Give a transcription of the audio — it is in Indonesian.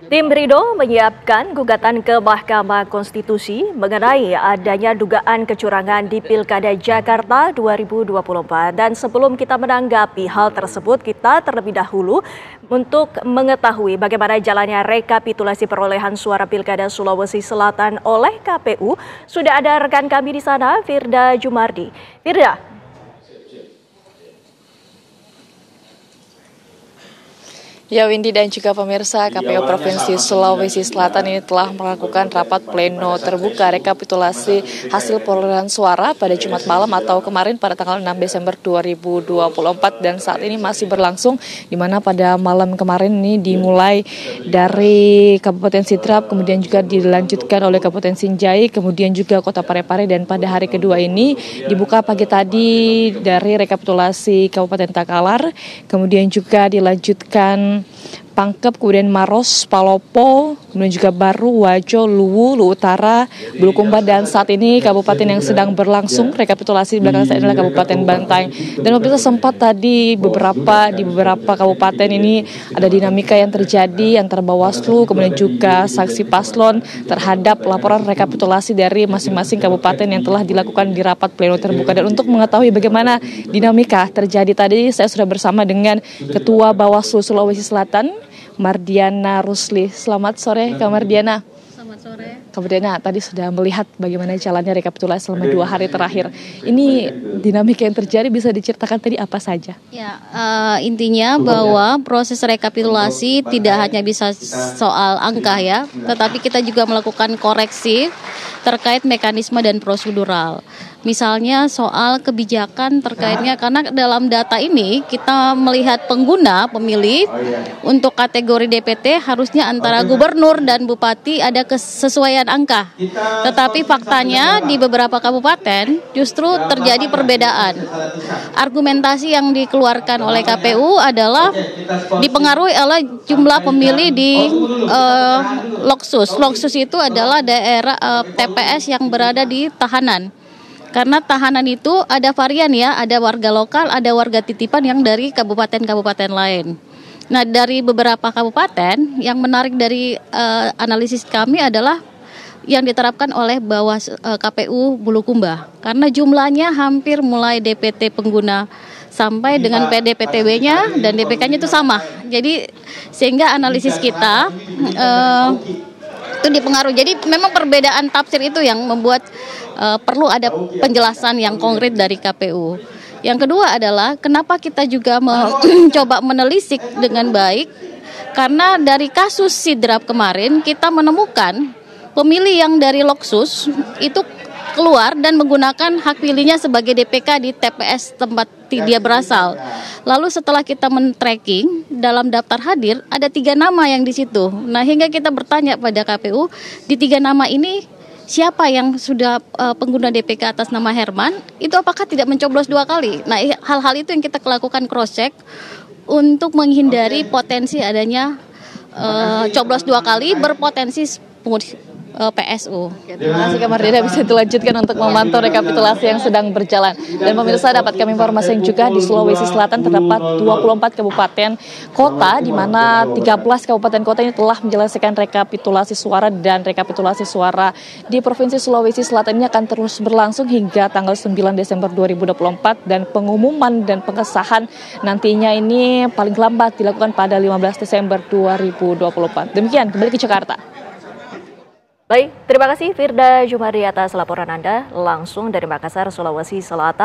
Tim Ridho menyiapkan gugatan ke Mahkamah Konstitusi mengenai adanya dugaan kecurangan di Pilkada Jakarta 2024. Dan sebelum kita menanggapi hal tersebut, kita terlebih dahulu untuk mengetahui bagaimana jalannya rekapitulasi perolehan suara Pilkada Sulawesi Selatan oleh KPU. Sudah ada rekan kami di sana, Firda Jumardi. Firda. Ya, Windy dan juga pemirsa, KPU Provinsi Sulawesi Selatan ini telah melakukan rapat pleno terbuka rekapitulasi hasil perolehan suara pada Jumat malam atau kemarin pada tanggal 6 Desember 2024 dan saat ini masih berlangsung, di mana pada malam kemarin ini dimulai dari Kabupaten Sidrap, kemudian juga dilanjutkan oleh Kabupaten Sinjai, kemudian juga Kota Parepare, dan pada hari kedua ini dibuka pagi tadi dari rekapitulasi Kabupaten Takalar, kemudian juga dilanjutkan Pangkep, kemudian Maros, Palopo, kemudian juga Baru, Wajo, Luwu, Luwu Utara, Bulukumba, dan saat ini kabupaten yang sedang berlangsung rekapitulasi di belakang saya adalah Kabupaten Bantaeng. Dan pemirsa, sempat tadi di beberapa kabupaten ini ada dinamika yang terjadi antara Bawaslu kemudian juga saksi paslon terhadap laporan rekapitulasi dari masing-masing kabupaten yang telah dilakukan di rapat pleno terbuka. Dan untuk mengetahui bagaimana dinamika terjadi tadi, saya sudah bersama dengan Ketua Bawaslu Sulawesi Selatan, Mardiana Rusli. Selamat sore, Kak Mardiana. Selamat sore. Kak Mardiana, tadi sudah melihat bagaimana jalannya rekapitulasi selama 2 hari terakhir. Ini dinamika yang terjadi bisa diceritakan tadi apa saja? Ya, intinya bahwa proses rekapitulasi tidak hanya bisa soal angka ya, tetapi kita juga melakukan koreksi terkait mekanisme dan prosedural. Misalnya soal kebijakan terkaitnya, karena dalam data ini kita melihat pengguna pemilih untuk kategori DPT harusnya antara gubernur dan bupati ada kesesuaian angka. Tetapi faktanya di beberapa kabupaten justru terjadi perbedaan. Argumentasi yang dikeluarkan oleh KPU adalah dipengaruhi oleh jumlah pemilih di Loksus. Loksus itu adalah daerah TPS yang berada di tahanan. Karena tahanan itu ada varian ya, ada warga lokal, ada warga titipan yang dari kabupaten-kabupaten lain. Nah, dari beberapa kabupaten yang menarik dari analisis kami adalah yang diterapkan oleh KPU Bulukumba. Karena jumlahnya hampir mulai DPT pengguna sampai dengan DPTB-nya dan DPK-nya itu sama. Jadi sehingga analisis kita itu dipengaruhi. Jadi memang perbedaan tafsir itu yang membuat perlu ada penjelasan yang konkret dari KPU. Yang kedua adalah kenapa kita juga mencoba menelisik dengan baik, karena dari kasus Sidrap kemarin kita menemukan pemilih yang dari Loksus itu keluar dan menggunakan hak pilihnya sebagai DPK di TPS tempat dia berasal. Lalu setelah kita men-tracking dalam daftar hadir ada 3 nama yang di situ. Nah, hingga kita bertanya pada KPU, di 3 nama ini siapa yang sudah pengguna DPK atas nama Herman, itu apakah tidak mencoblos 2 kali? Nah, hal-hal itu yang kita lakukan cross-check untuk menghindari potensi adanya coblos 2 kali berpotensi PSU. Terima kasih, Kak Mardiana, bisa dilanjutkan untuk memantau rekapitulasi yang sedang berjalan. Dan pemirsa, dapat kami informasi juga di Sulawesi Selatan terdapat 24 kabupaten kota, di mana 13 kabupaten kota ini telah menyelesaikan rekapitulasi suara, dan rekapitulasi suara di Provinsi Sulawesi Selatan ini akan terus berlangsung hingga tanggal 9 Desember 2024 dan pengumuman dan pengesahan nantinya ini paling lambat dilakukan pada 15 Desember 2024. Demikian, kembali ke Jakarta. Baik, terima kasih Firda Jumardi atas laporan Anda langsung dari Makassar, Sulawesi Selatan.